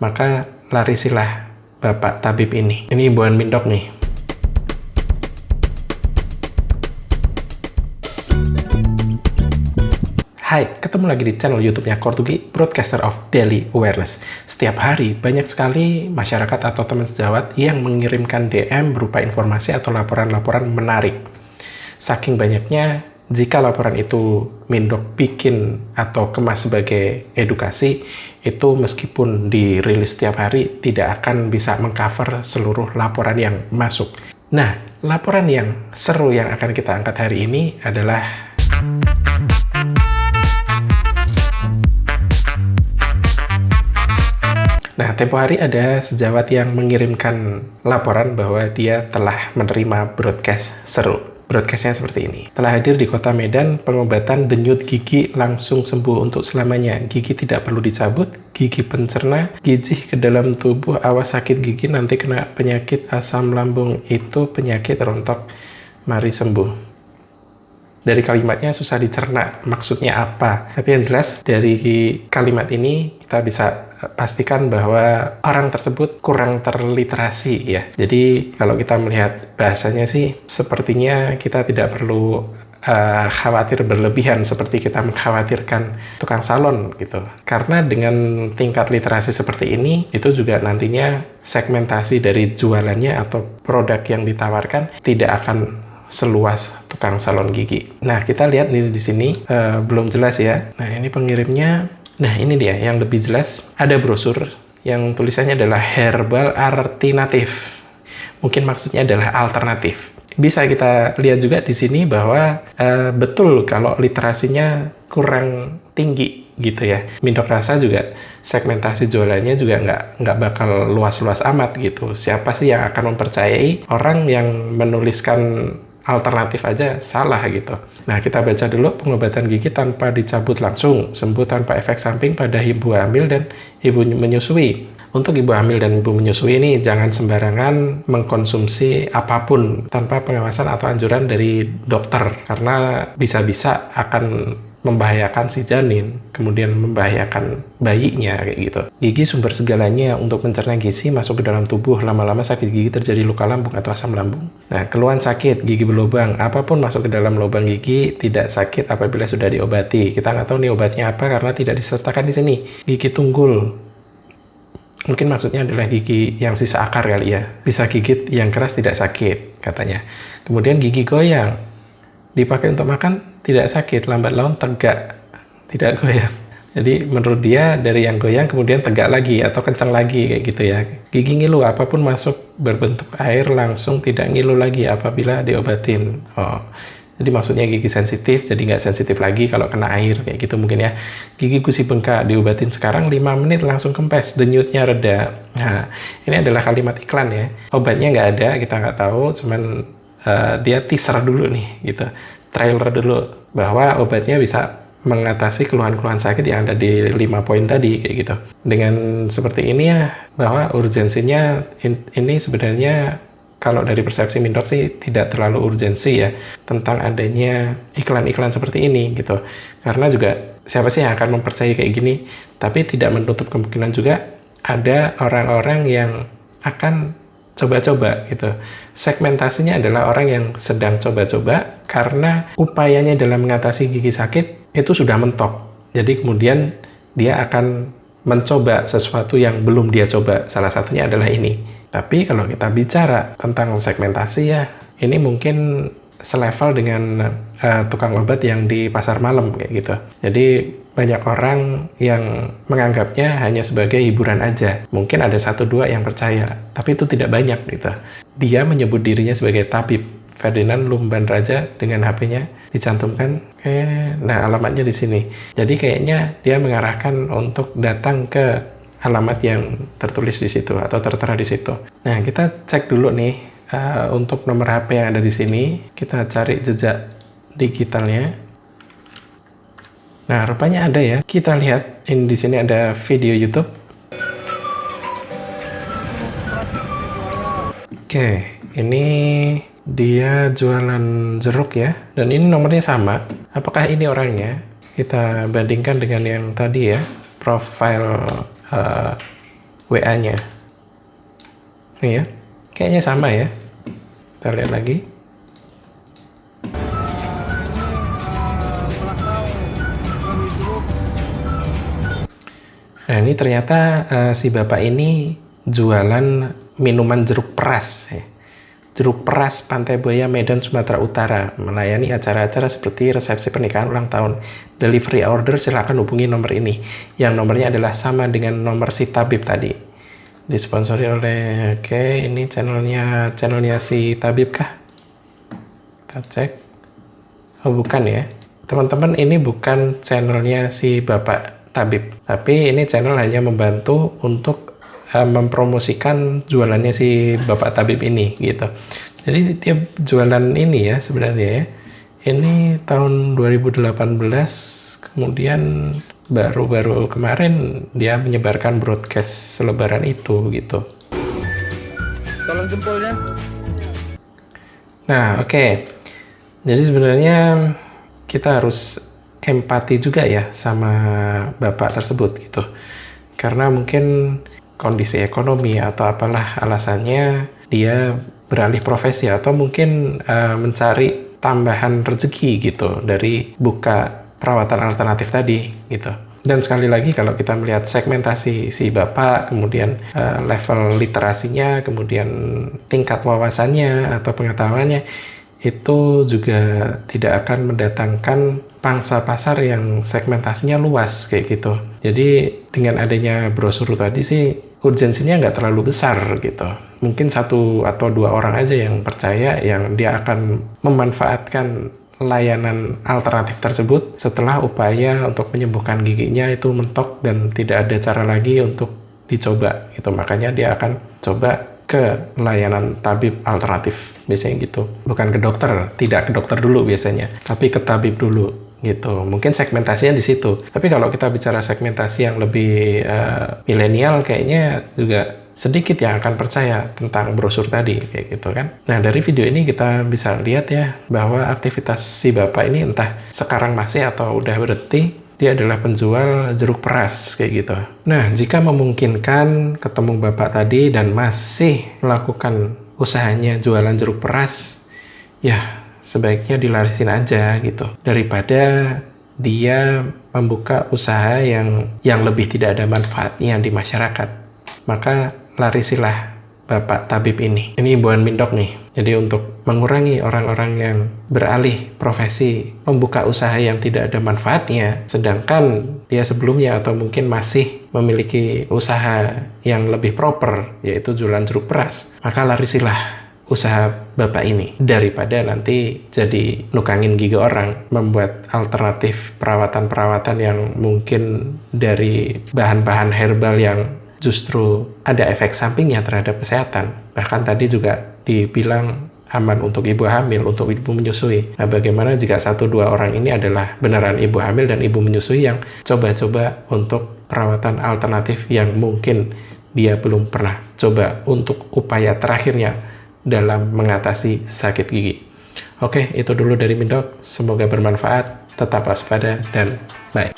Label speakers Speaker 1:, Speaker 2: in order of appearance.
Speaker 1: maka larisilah Bapak Tabib ini. Ini himbauan Mindok nih. Hai, ketemu lagi di channel YouTube-nya Kortugi, Broadcaster of Daily Awareness. Setiap hari, banyak sekali masyarakat atau teman sejawat yang mengirimkan DM berupa informasi atau laporan-laporan menarik. Saking banyaknya, jika laporan itu Mindok bikin atau kemas sebagai edukasi, itu meskipun dirilis setiap hari, tidak akan bisa mengcover seluruh laporan yang masuk. Nah, laporan yang seru yang akan kita angkat hari ini adalah tempo hari ada sejawat yang mengirimkan laporan bahwa dia telah menerima broadcast seru. Broadcastnya seperti ini. Telah hadir di kota Medan, pengobatan denyut gigi langsung sembuh untuk selamanya. Gigi tidak perlu dicabut, gigi pencerna, gizi ke dalam tubuh, awas sakit gigi, nanti kena penyakit asam lambung. Itu penyakit rontok, mari sembuh. Dari kalimatnya susah dicerna, maksudnya apa? Tapi yang jelas dari kalimat ini kita bisa pastikan bahwa orang tersebut kurang terliterasi ya. Jadi kalau kita melihat bahasanya sih, sepertinya kita tidak perlu khawatir berlebihan seperti kita mengkhawatirkan tukang salon gitu. Karena dengan tingkat literasi seperti ini, itu juga nantinya segmentasi dari jualannya atau produk yang ditawarkan tidak akan seluas tukang salon gigi. Nah, kita lihat nih di sini belum jelas ya. Nah, ini pengirimnya. Nah, ini dia yang lebih jelas. Ada brosur yang tulisannya adalah herbal alternatif. Mungkin maksudnya adalah alternatif. Bisa kita lihat juga di sini bahwa betul kalau literasinya kurang tinggi gitu ya. Mindok rasa juga segmentasi jualannya juga nggak bakal luas-luas amat gitu. Siapa sih yang akan mempercayai orang yang menuliskan alternatif aja salah gitu. Nah, kita baca dulu. Pengobatan gigi tanpa dicabut langsung, sembuh tanpa efek samping pada ibu hamil dan ibu menyusui. Untuk ibu hamil dan ibu menyusui ini jangan sembarangan mengkonsumsi apapun tanpa pengawasan atau anjuran dari dokter, karena bisa-bisa akan membahayakan si janin, kemudian membahayakan bayinya kayak gitu. Gigi sumber segalanya untuk mencerna gizi masuk ke dalam tubuh, lama-lama sakit gigi terjadi luka lambung atau asam lambung. Nah, keluhan sakit, gigi berlubang, apapun masuk ke dalam lubang gigi tidak sakit apabila sudah diobati. Kita nggak tahu nih obatnya apa karena tidak disertakan di sini. Gigi tunggul, mungkin maksudnya adalah gigi yang sisa akar kali ya. Bisa gigit yang keras tidak sakit katanya. Kemudian gigi goyang, dipakai untuk makan tidak sakit, lambat laun tegak, tidak goyang. Jadi menurut dia dari yang goyang kemudian tegak lagi atau kencang lagi kayak gitu ya. Gigi ngilu, apapun masuk berbentuk air langsung tidak ngilu lagi apabila diobatin. Oh, jadi maksudnya gigi sensitif jadi nggak sensitif lagi kalau kena air kayak gitu mungkin ya. Gigi gusi bengkak, diobatin sekarang 5 menit langsung kempes, denyutnya reda. Nah, ini adalah kalimat iklan ya. Obatnya nggak ada, kita nggak tahu, cuman dia teaser dulu nih gitu, trailer dulu bahwa obatnya bisa mengatasi keluhan-keluhan sakit yang ada di 5 poin tadi kayak gitu. Dengan seperti ini ya, bahwa urgensinya ini sebenarnya kalau dari persepsi Mindok sih tidak terlalu urgensi ya tentang adanya iklan-iklan seperti ini gitu. Karena juga siapa sih yang akan mempercayai kayak gini? Tapi tidak menutup kemungkinan juga ada orang-orang yang akan coba-coba gitu. Segmentasinya adalah orang yang sedang coba-coba karena upayanya dalam mengatasi gigi sakit itu sudah mentok. Jadi kemudian dia akan mencoba sesuatu yang belum dia coba. Salah satunya adalah ini. Tapi kalau kita bicara tentang segmentasi ya, ini mungkin selevel dengan tukang obat yang di pasar malam kayak gitu. Jadi banyak orang yang menganggapnya hanya sebagai hiburan aja. Mungkin ada 1-2 yang percaya, tapi itu tidak banyak gitu. Dia menyebut dirinya sebagai tabib. Ferdinand Lumban Raja dengan HP-nya dicantumkan. Nah, alamatnya di sini. Jadi kayaknya dia mengarahkan untuk datang ke alamat yang tertulis di situ atau tertera di situ. Nah, kita cek dulu nih untuk nomor HP yang ada di sini. Kita cari jejak digitalnya. Nah, rupanya ada ya. Kita lihat ini di sini ada video YouTube. Oke, ini dia jualan jeruk ya. Dan ini nomornya sama. Apakah ini orangnya? Kita bandingkan dengan yang tadi ya. Profile WA-nya. Ini ya, kayaknya sama ya. Kita lihat lagi. Nah, ini ternyata si bapak ini jualan minuman jeruk peras ya. Jeruk peras Pantai Buaya, Medan, Sumatera Utara. Melayani acara-acara seperti resepsi pernikahan, ulang tahun. Delivery order silakan hubungi nomor ini. Yang nomornya adalah sama dengan nomor si tabib tadi. Disponsori oleh, oke, ini channelnya si tabib kah? Kita cek. Oh, bukan ya. Teman-teman, ini bukan channelnya si bapak tabib. Tapi ini channel hanya membantu untuk mempromosikan jualannya si bapak tabib ini gitu. Jadi dia jualan ini ya sebenarnya ya. Ini tahun 2018, kemudian baru-baru kemarin dia menyebarkan broadcast selebaran itu gitu.
Speaker 2: Tolong jempolnya.
Speaker 1: Nah, oke. Jadi sebenarnya kita harus empati juga ya sama bapak tersebut gitu. Karena mungkin kondisi ekonomi atau apalah alasannya dia beralih profesi atau mungkin mencari tambahan rezeki gitu dari buka perawatan alternatif tadi gitu. Dan sekali lagi kalau kita melihat segmentasi si bapak, kemudian level literasinya, kemudian tingkat wawasannya atau pengetahuannya, itu juga tidak akan mendatangkan pangsa pasar yang segmentasinya luas kayak gitu. Jadi dengan adanya brosur tadi sih urgensinya nggak terlalu besar gitu. Mungkin 1 atau 2 orang aja yang percaya yang dia akan memanfaatkan layanan alternatif tersebut setelah upaya untuk menyembuhkan giginya itu mentok dan tidak ada cara lagi untuk dicoba gitu. Makanya dia akan coba ke layanan tabib alternatif biasanya gitu. Bukan ke dokter, tidak ke dokter dulu biasanya, tapi ke tabib dulu gitu. Mungkin segmentasinya di situ. Tapi kalau kita bicara segmentasi yang lebih milenial, kayaknya juga sedikit yang akan percaya tentang brosur tadi kayak gitu kan. Nah, dari video ini kita bisa lihat ya bahwa aktivitas si bapak ini entah sekarang masih atau udah berhenti, dia adalah penjual jeruk peras kayak gitu. Nah, jika memungkinkan ketemu bapak tadi dan masih melakukan usahanya jualan jeruk peras, ya sebaiknya dilarisin aja gitu daripada dia membuka usaha yang lebih tidak ada manfaatnya di masyarakat. Maka larisilah bapak tabib ini. Ini himbauan Mindok nih. Jadi untuk mengurangi orang-orang yang beralih profesi membuka usaha yang tidak ada manfaatnya, sedangkan dia sebelumnya atau mungkin masih memiliki usaha yang lebih proper, yaitu jualan jeruk peras, maka larisilah usaha bapak ini daripada nanti jadi nukangin gigi orang, membuat alternatif perawatan-perawatan yang mungkin dari bahan-bahan herbal yang justru ada efek sampingnya terhadap kesehatan. Bahkan tadi juga dibilang aman untuk ibu hamil, untuk ibu menyusui. Nah, bagaimana jika 1-2 orang ini adalah beneran ibu hamil dan ibu menyusui yang coba-coba untuk perawatan alternatif yang mungkin dia belum pernah coba untuk upaya terakhirnya dalam mengatasi sakit gigi. Oke, itu dulu dari Mindok. Semoga bermanfaat. Tetap waspada dan bye.